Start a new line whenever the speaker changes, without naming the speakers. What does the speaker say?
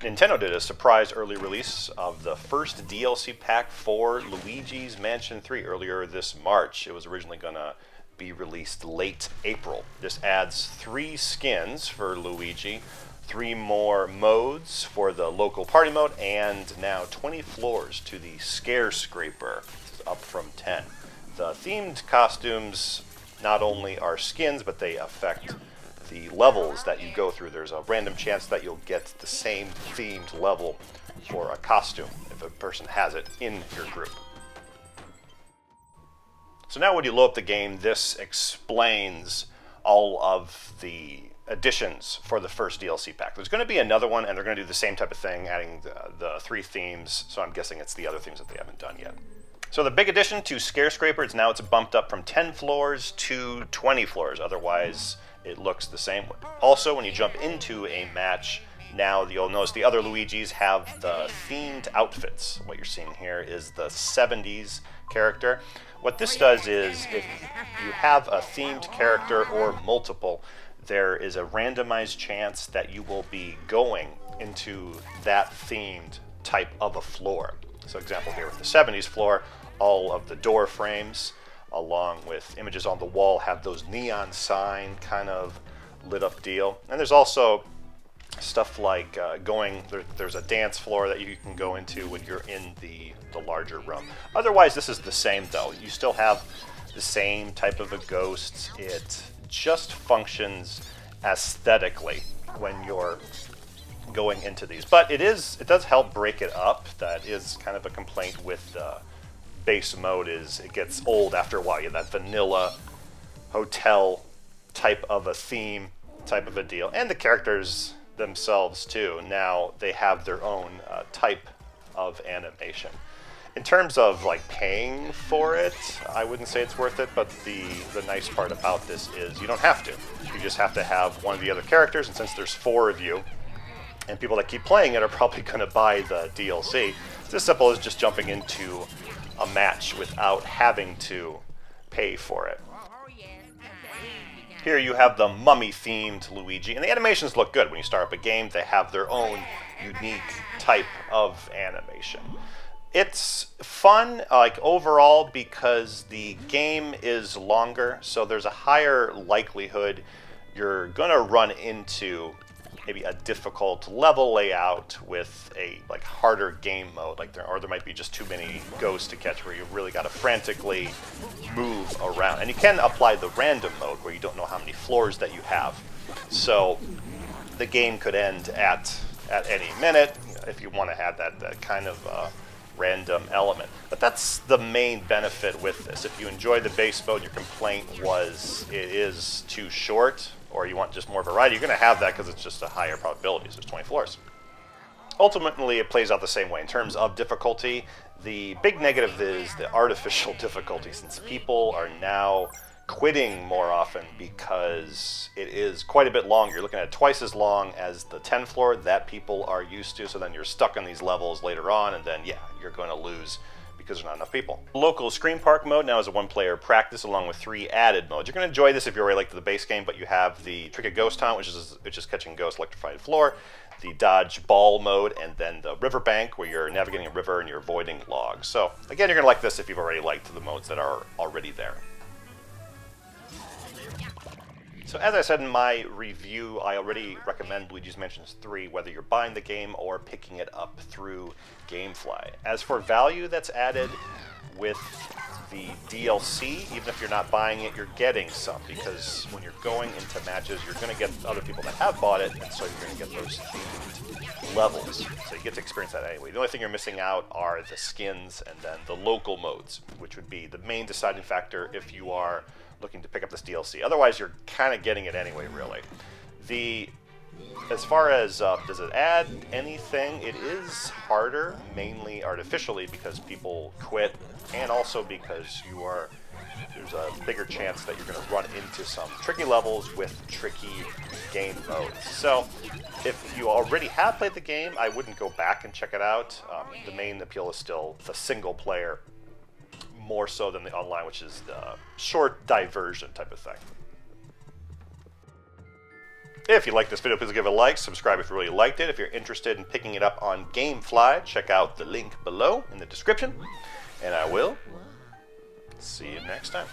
Nintendo did a surprise early release of the first DLC pack for Luigi's Mansion 3 earlier this March. It was originally going to be released late April. This adds 3 skins for Luigi, 3 more modes for the local party mode, and now 20 floors to the ScareScraper, up from 10. The themed costumes not only are skins, but they affect the levels that you go through. There's a random chance that you'll get the same themed level for a costume if a person has it in your group. So now when you load up the game, this explains all of the additions for the first DLC pack. There's going to be another one, and they're going to do the same type of thing, adding the 3 themes, so I'm guessing it's the other themes that they haven't done yet. So the big addition to ScareScraper is now it's bumped up from 10 floors to 20 floors. Otherwise, it looks the same. Also, when you jump into a match, now you'll notice the other Luigis have the themed outfits. What you're seeing here is the 70s character. What this does is, if you have a themed character or multiple, there is a randomized chance that you will be going into that themed type of a floor. So example here with the 70s floor, all of the door frames along with images on the wall have those neon sign kind of lit up deal. And there's also stuff like there's a dance floor that you can go into when you're in the larger room. Otherwise, this is the same though. You still have the same type of a ghost. It just functions aesthetically when you're going into these. But it does help break it up. That is kind of a complaint with base mode, is it gets old after a while. You have that vanilla hotel type of a theme, type of a deal. And the characters themselves too, now they have their own type of animation. In terms of like paying for it, I wouldn't say it's worth it, but the nice part about this is you don't have to. You just have to have one of the other characters, and since there's 4 of you, and people that keep playing it are probably going to buy the DLC, it's as simple as just jumping into a match without having to pay for it. Here you have the mummy-themed Luigi, and the animations look good. When you start up a game, they have their own unique type of animation. It's fun, like overall, because the game is longer, so there's a higher likelihood you're gonna run into maybe a difficult level layout with a like harder game mode, like there might be just too many ghosts to catch where you really got to frantically move around. And you can apply the random mode where you don't know how many floors that you have, so the game could end at any minute if you want to add that kind of random element. But that's the main benefit with this. If you enjoy the base mode, your complaint was it is too short, or you want just more variety, you're going to have that because it's just a higher probability, so there's 20 floors. Ultimately, it plays out the same way. In terms of difficulty, the big negative is the artificial difficulty, since people are now quitting more often because it is quite a bit longer. You're looking at twice as long as the 10 floor that people are used to, so then you're stuck on these levels later on, and then, yeah, you're going to lose because there's not enough people. Local ScreamPark mode now is a 1-player practice along with 3 added modes. You're going to enjoy this if you already like the base game, but you have the Trick a Ghost Hunt, which is catching ghosts electrified floor, the Dodge Ball mode, and then the Riverbank, where you're navigating a river and you're avoiding logs. So again, you're going to like this if you've already liked the modes that are already there. So as I said in my review, I already recommend Luigi's Mansion 3, whether you're buying the game or picking it up through GameFly. As for value that's added with the DLC, even if you're not buying it, you're getting some, because when you're going into matches, you're going to get other people that have bought it, and so you're going to get those themed levels. So you get to experience that anyway. The only thing you're missing out are the skins and then the local modes, which would be the main deciding factor if you are looking to pick up this DLC. Otherwise, you're kind of getting it anyway, really. As far as does it add anything, it is harder, mainly artificially, because people quit, and also because there's a bigger chance that you're going to run into some tricky levels with tricky game modes. So if you already have played the game, I wouldn't go back and check it out. The main appeal is still the single player, more so than the online, which is the short diversion type of thing. If you liked this video, please give it a like, subscribe if you really liked it. If you're interested in picking it up on GameFly, check out the link below in the description. And I will see you next time.